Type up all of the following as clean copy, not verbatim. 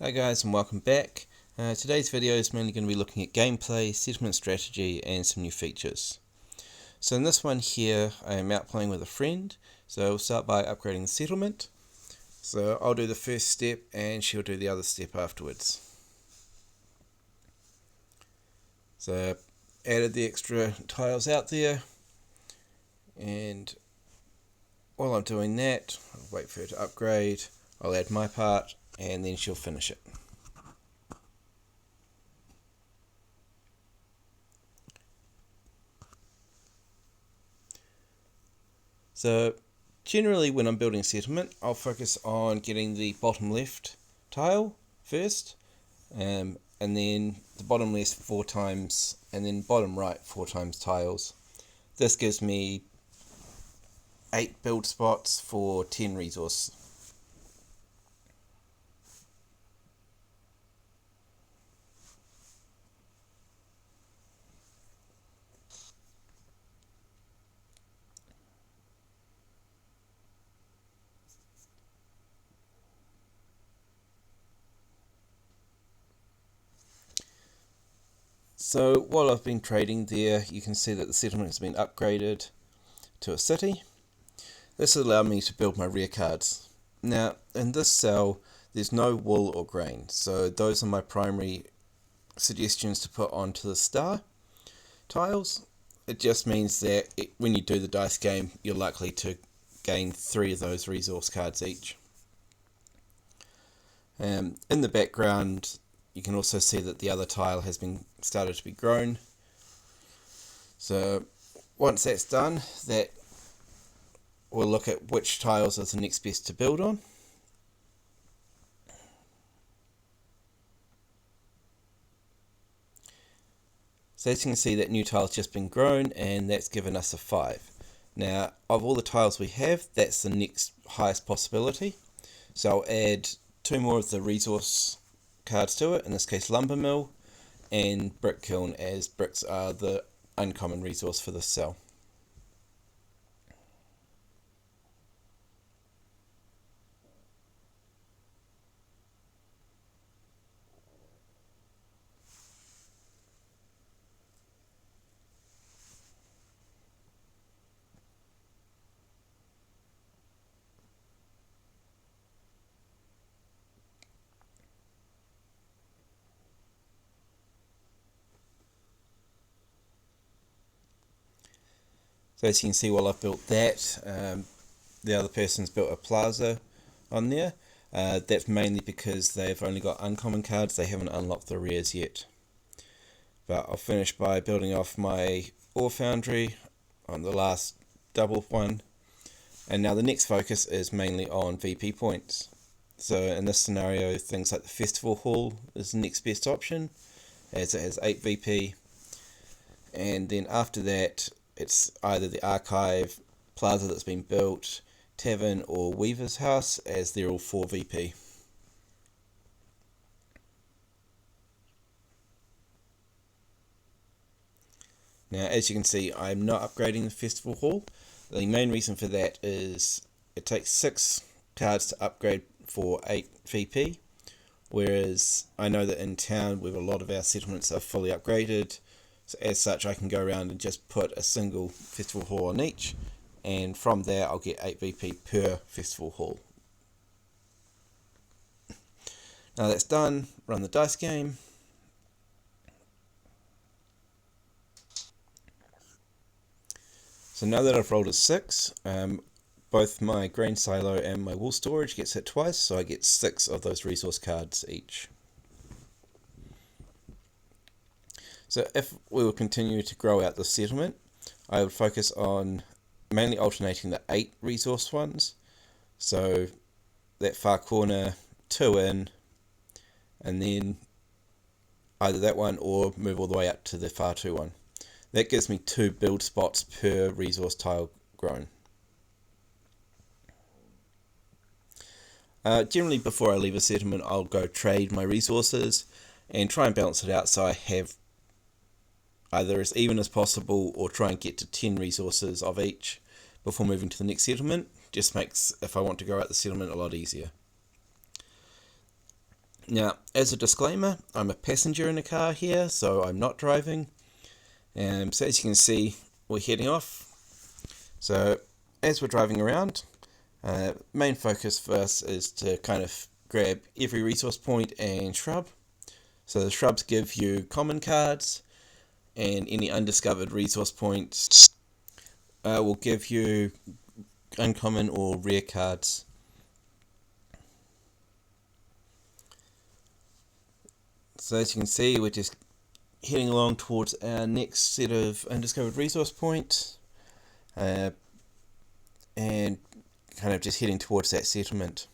Hi guys, and welcome back. Today's video is mainly going to be looking at gameplay, settlement strategy and some new features. So in this one here I am out playing with a friend, so we'll start by upgrading the settlement. So I'll do the first step and she'll do the other step afterwards. So added the extra tiles out there, and while I'm doing that I'll wait for her to upgrade, I'll add my part and then she'll finish it. So generally when I'm building a settlement, I'll focus on getting the bottom left tile first, and then the bottom left 4 times, and then bottom right 4 times tiles. This gives me 8 build spots for 10 resource. So while I've been trading there, you can see that the settlement has been upgraded to a city. This has allowed me to build my rear cards. Now in this cell there's no wool or grain, so those are my primary suggestions to put onto the star tiles. It just means that when you do the dice game, you're likely to gain 3 of those resource cards each. In the background you can also see that the other tile has been started to be grown. So once that's done, that we'll look at which tiles are the next best to build on. So as you can see, that new tile's just been grown and that's given us a 5. Now of all the tiles we have, that's the next highest possibility. So I'll add 2 more of the resource cards to it, in this case lumber mill and brick kiln, as bricks are the uncommon resource for this cell. So as you can see, while I've built that, the other person's built a plaza on there. That's mainly because they've only got uncommon cards, they haven't unlocked the rares yet. But I'll finish by building off my ore foundry on the last double one. And now the next focus is mainly on VP points. So in this scenario, things like the festival hall is the next best option, as it has 8 VP. And then after that, it's either the archive, plaza that's been built, tavern or weaver's house, as they're all 4 VP. Now as you can see, I'm not upgrading the festival hall. The main reason for that is it takes 6 cards to upgrade for 8 VP, whereas I know that in town with a lot of our settlements are fully upgraded. So as such, I can go around and just put a single festival hall on each, and from there I'll get 8 VP per festival hall. Now that's done, run the dice game. So now that I've rolled a 6, both my grain silo and my wool storage gets hit twice, so I get 6 of those resource cards each. So if we will continue to grow out the settlement, I would focus on mainly alternating the 8 resource ones. So that far corner, 2 in, and then either that one or move all the way up to the far 2 one. That gives me 2 build spots per resource tile grown. Generally before I leave a settlement, I'll go trade my resources and try and balance it out so I have either as even as possible, or try and get to 10 resources of each before moving to the next settlement. Just makes, if I want to grow out the settlement, a lot easier. Now, as a disclaimer, I'm a passenger in a car here, so I'm not driving. So as you can see, we're heading off. So as we're driving around, main focus for us is to kind of grab every resource point and shrub. So the shrubs give you common cards, and any undiscovered resource points will give you uncommon or rare cards. So as you can see, we're just heading along towards our next set of undiscovered resource points, and kind of just heading towards that settlement.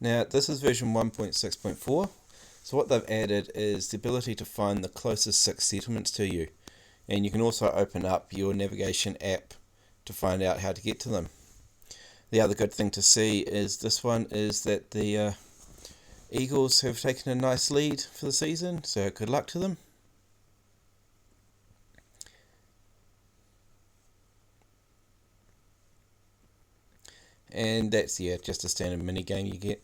Now, this is version 1.6.4, so what they've added is the ability to find the closest 6 settlements to you, and you can also open up your navigation app to find out how to get to them. The other good thing to see is this one is that the Eagles have taken a nice lead for the season, so good luck to them. And that's, just a standard minigame you get.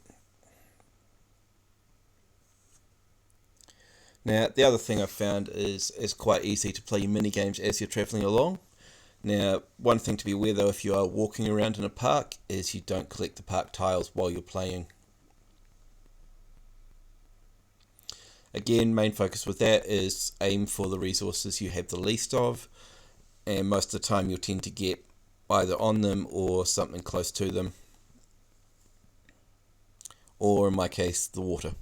Now, the other thing I've found is it's quite easy to play your minigames as you're travelling along. Now, one thing to be aware though, if you are walking around in a park, is you don't collect the park tiles while you're playing. Again, main focus with that is aim for the resources you have the least of, and most of the time you'll tend to get either on them or something close to them, or in my case, the water.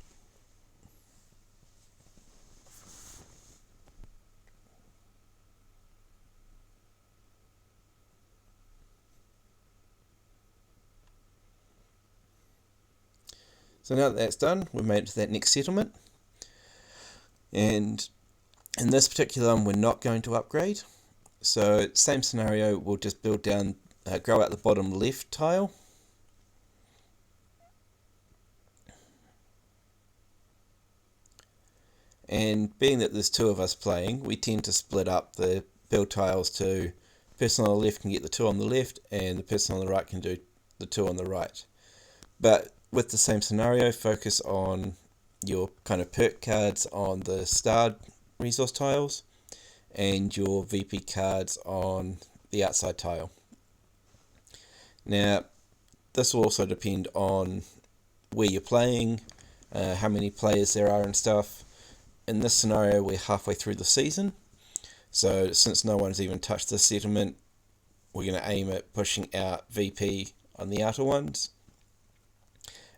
So now that that's done, we've made it to that next settlement. And in this particular one, we're not going to upgrade. So same scenario, we'll just build down, grow out the bottom left tile. And being that there's 2 of us playing, we tend to split up the build tiles to the person on the left can get the 2 on the left, and the person on the right can do the 2 on the right. But with the same scenario, focus on your kind of perk cards on the starred resource tiles and your VP cards on the outside tile. Now, this will also depend on where you're playing, how many players there are and stuff. In this scenario, we're halfway through the season, so since no one's even touched this settlement, we're going to aim at pushing out VP on the outer ones,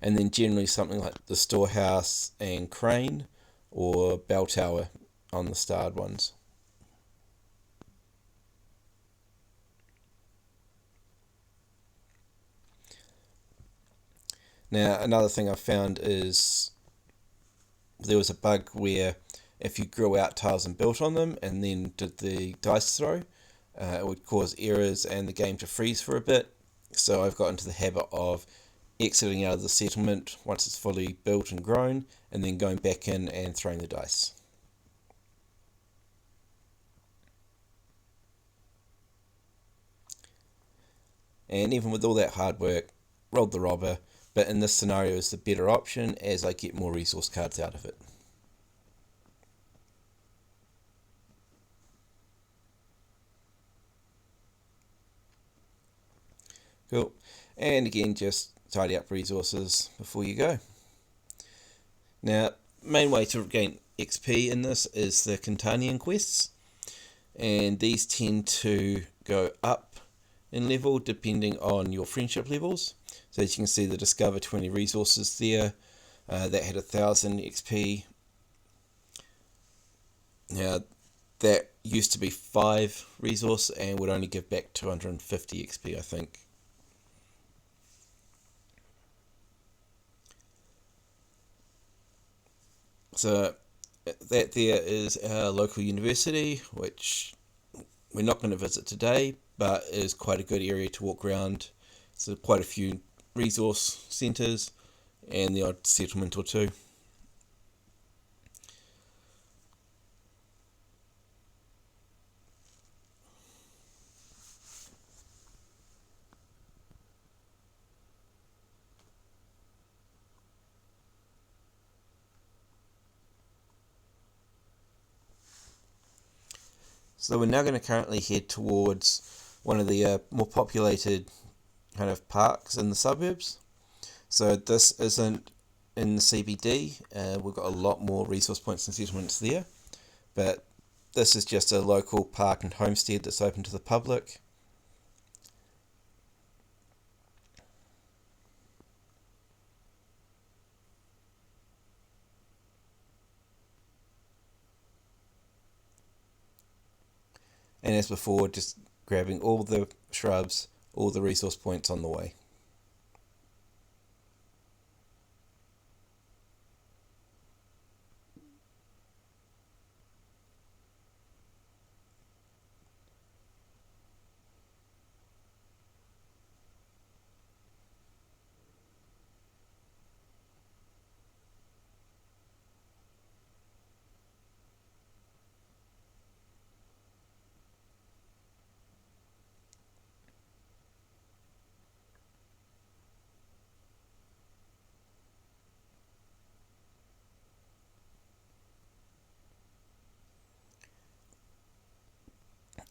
and then generally something like the storehouse and crane or bell tower on the starred ones. Now, another thing I found is there was a bug where if you grew out tiles and built on them and then did the dice throw, it would cause errors and the game to freeze for a bit. So I've got into the habit of exiting out of the settlement once it's fully built and grown, and then going back in and throwing the dice. And even with all that hard work, rolled the robber, but in this scenario is the better option as I get more resource cards out of it. Cool. And again, just tidy up resources before you go. Now, main way to gain XP in this is the Catanian quests, and these tend to go up in level depending on your friendship levels. So as you can see, the Discover 20 resources there, that had 1000 XP. Now, that used to be 5 resource and would only give back 250 XP, I think. So that there is our local university, which we're not going to visit today, but is quite a good area to walk around. So quite a few resource centres and the odd settlement or two. So we're now going to currently head towards one of the more populated kind of parks in the suburbs. So this isn't in the CBD. We've got a lot more resource points and settlements there, but this is just a local park and homestead that's open to the public. And as before, just grabbing all the shrubs, all the resource points on the way.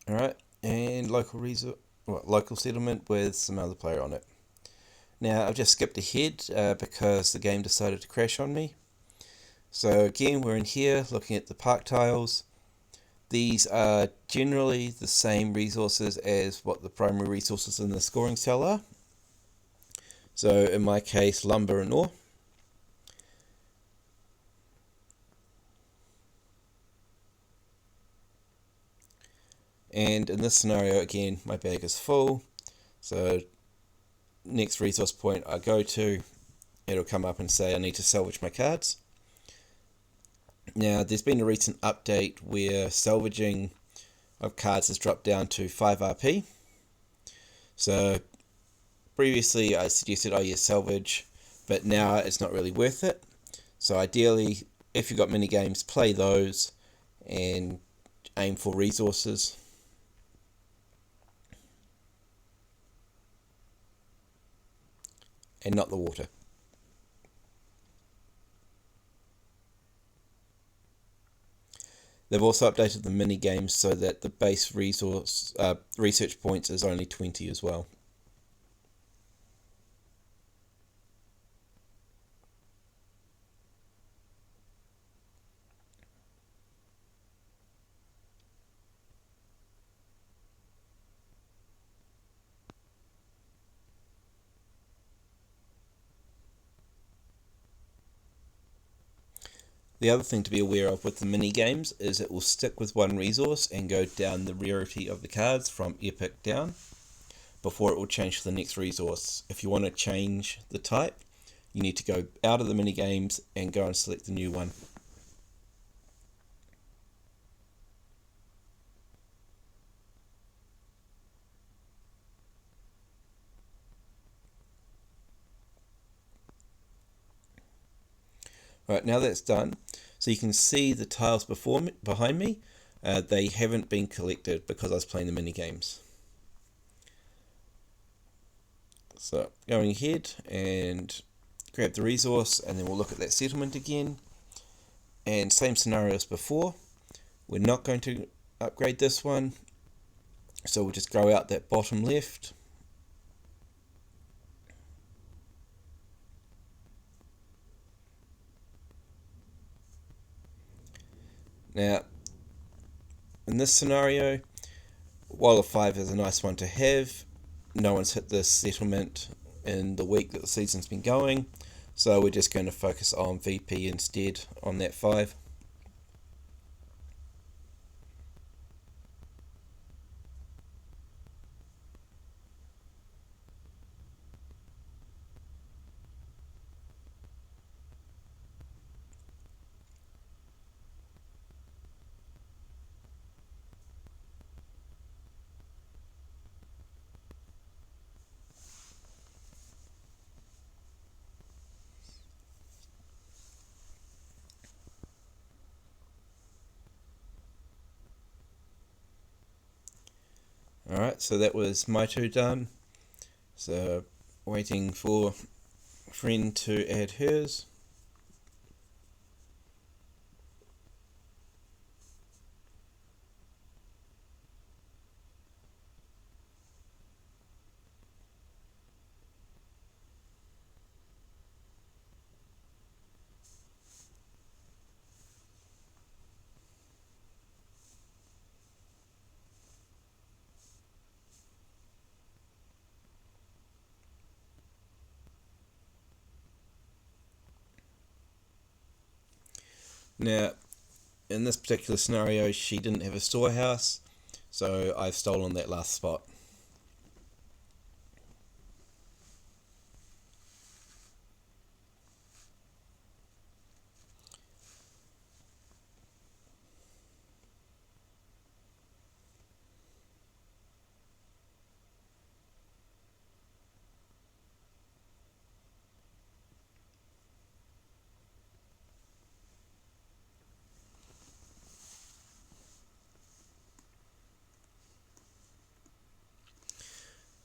Alright, and local settlement with some other player on it. Now I've just skipped ahead because the game decided to crash on me. So again, we're in here looking at the park tiles. These are generally the same resources as what the primary resources in the scoring cell are. So in my case, lumber and ore. And in this scenario, again, my bag is full. So next resource point I go to, it'll come up and say I need to salvage my cards. Now, there's been a recent update where salvaging of cards has dropped down to 5 RP. So previously I suggested, oh yeah, salvage, but now it's not really worth it. So ideally, if you've got mini games, play those and aim for resources. And not the water. They've also updated the mini games so that the base research points is only 20 as well. The other thing to be aware of with the mini games is it will stick with one resource and go down the rarity of the cards from epic down before it will change to the next resource. If you want to change the type, you need to go out of the mini games and go and select the new one. Right, now that's done, so you can see the tiles behind me, they haven't been collected because I was playing the mini games. So going ahead and grab the resource, and then we'll look at that settlement again. And same scenario as before, we're not going to upgrade this one, so we'll just grow out that bottom left. Now, in this scenario, while a 5 is a nice one to have, no one's hit this settlement in the week that the season's been going, so we're just going to focus on VP instead on that 5. Alright, so that was my two done. So waiting for friend to add hers. Now, in this particular scenario, she didn't have a storehouse, so I've stolen that last spot.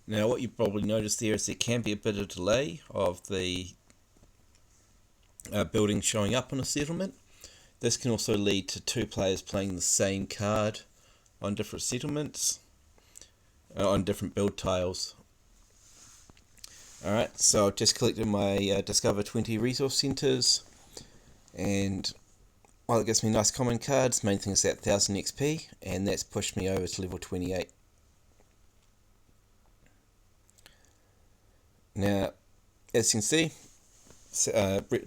Now, what you probably noticed there is there can be a bit of delay of the building showing up on a settlement. This can also lead to two players playing the same card on different settlements, on different build tiles. Alright, so I've just collected my Discover 20 resource centers, and while it gives me nice common cards, main thing is that 1000 XP, and that's pushed me over to level 28. Now, as you can see,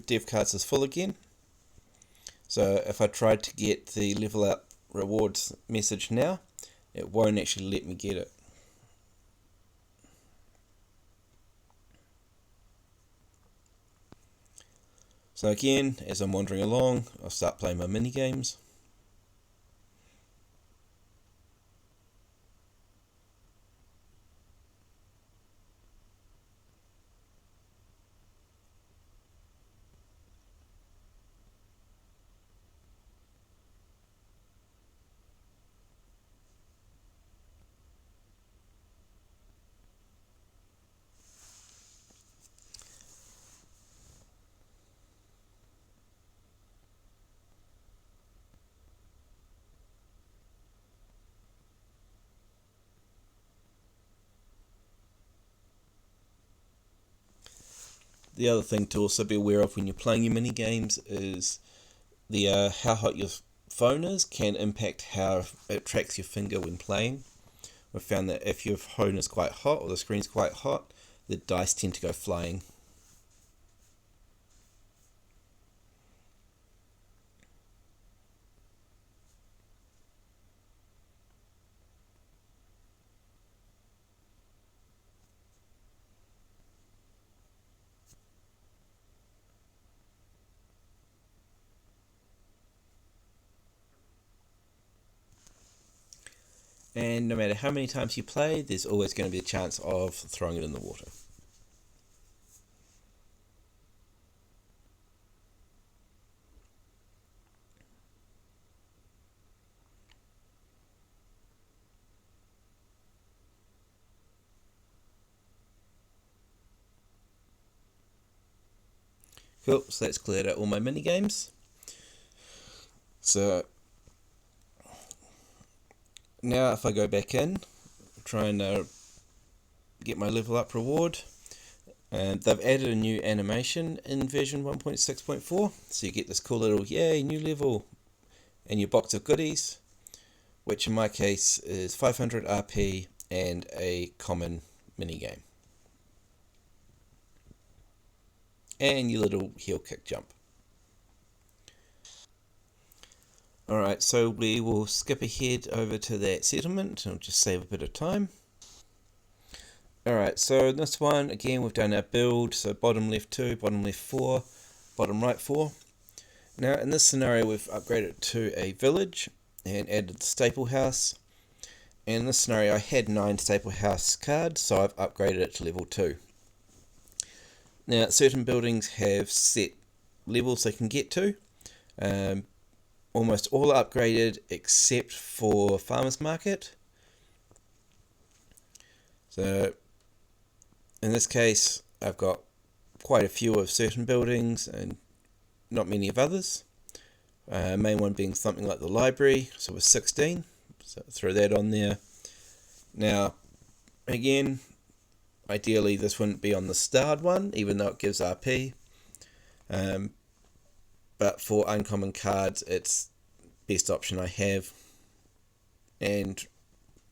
dev cards is full again. So if I tried to get the level up rewards message now, it won't actually let me get it. So again, as I'm wandering along, I'll start playing my mini games. The other thing to also be aware of when you're playing your mini games is the how hot your phone is can impact how it tracks your finger when playing. We've found that if your phone is quite hot or the screen's quite hot, the dice tend to go flying. And no matter how many times you play, there's always going to be a chance of throwing it in the water. Cool, so that's cleared out all my mini games. So now if I go back in, try and get my level up reward, and they've added a new animation in version 1.6.4, so you get this cool little yay new level and your box of goodies, which in my case is 500 RP and a common minigame. And your little heel kick jump. Alright, so we will skip ahead over to that settlement and just save a bit of time. Alright, so in this one, again, we've done our build, so bottom left 2, bottom left 4, bottom right 4. Now, in this scenario, we've upgraded it to a village and added the staple house. And in this scenario, I had 9 staple house cards, so I've upgraded it to level 2. Now, certain buildings have set levels they can get to. Almost all are upgraded except for Farmer's Market. So in this case, I've got quite a few of certain buildings and not many of others. Main one being something like the library, so with 16, so throw that on there. Now, again, ideally this wouldn't be on the starred one, even though it gives RP. But for uncommon cards, it's best option I have, and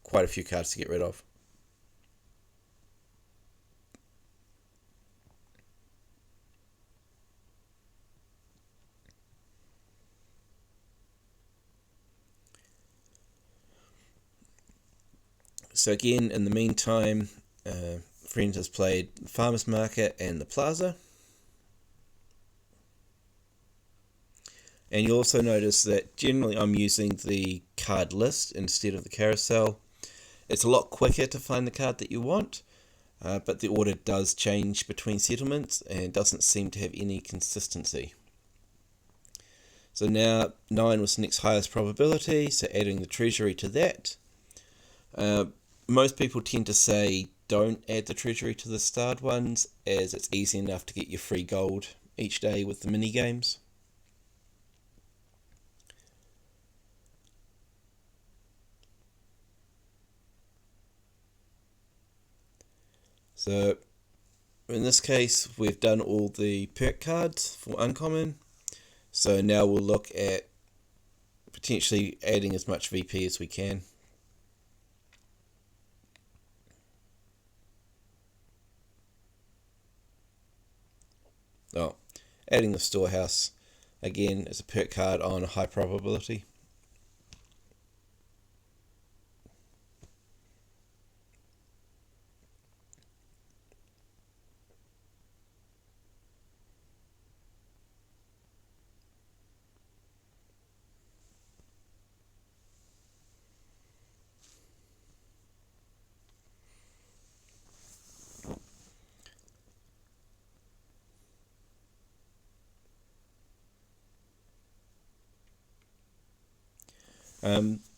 quite a few cards to get rid of. So again, in the meantime, Friend has played Farmers Market and the Plaza. And you'll also notice that generally I'm using the card list instead of the carousel. It's a lot quicker to find the card that you want, but the order does change between settlements and doesn't seem to have any consistency. So now 9 was the next highest probability, so adding the treasury to that. Most people tend to say don't add the treasury to the starred ones, as it's easy enough to get your free gold each day with the mini games. So in this case, we've done all the perk cards for uncommon. So now we'll look at potentially adding as much VP as we can. Oh, adding the storehouse again is a perk card on a high probability.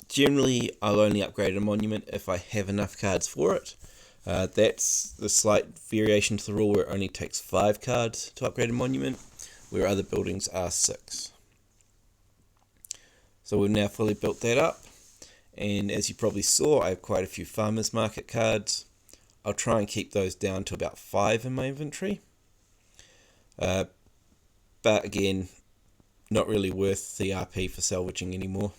Generally, I'll only upgrade a monument if I have enough cards for it. That's the slight variation to the rule where it only takes 5 cards to upgrade a monument, where other buildings are 6. So we've now fully built that up, and as you probably saw, I have quite a few farmers market cards. I'll try and keep those down to about 5 in my inventory. But again, not really worth the RP for salvaging anymore.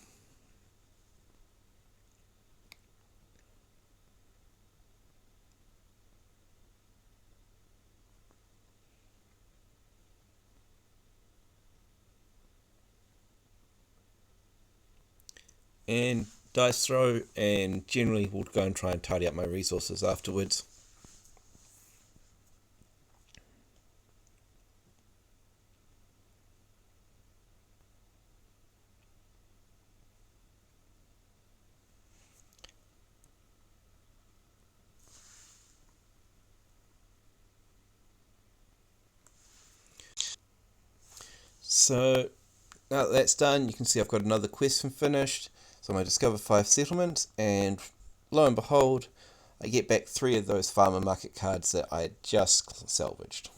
And dice throw, and generally we'll go and try and tidy up my resources afterwards. So now that that's done, you can see I've got another question finished. So I'm going to discover 5 settlements, and lo and behold, I get back 3 of those farmer market cards that I had just salvaged.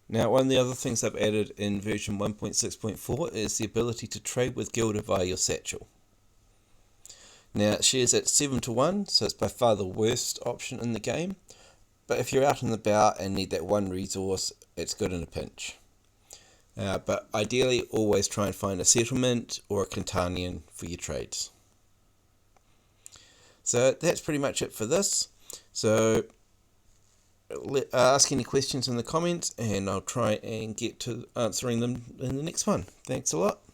Now, one of the other things I've added in version 1.6.4 is the ability to trade with Gilda via your satchel. Now, it shares at 7 to 1, so it's by far the worst option in the game. But if you're out and about and need that one resource, it's good in a pinch. But ideally, always try and find a settlement or a Catanian for your trades. So that's pretty much it for this. So ask any questions in the comments, and I'll try and get to answering them in the next one. Thanks a lot.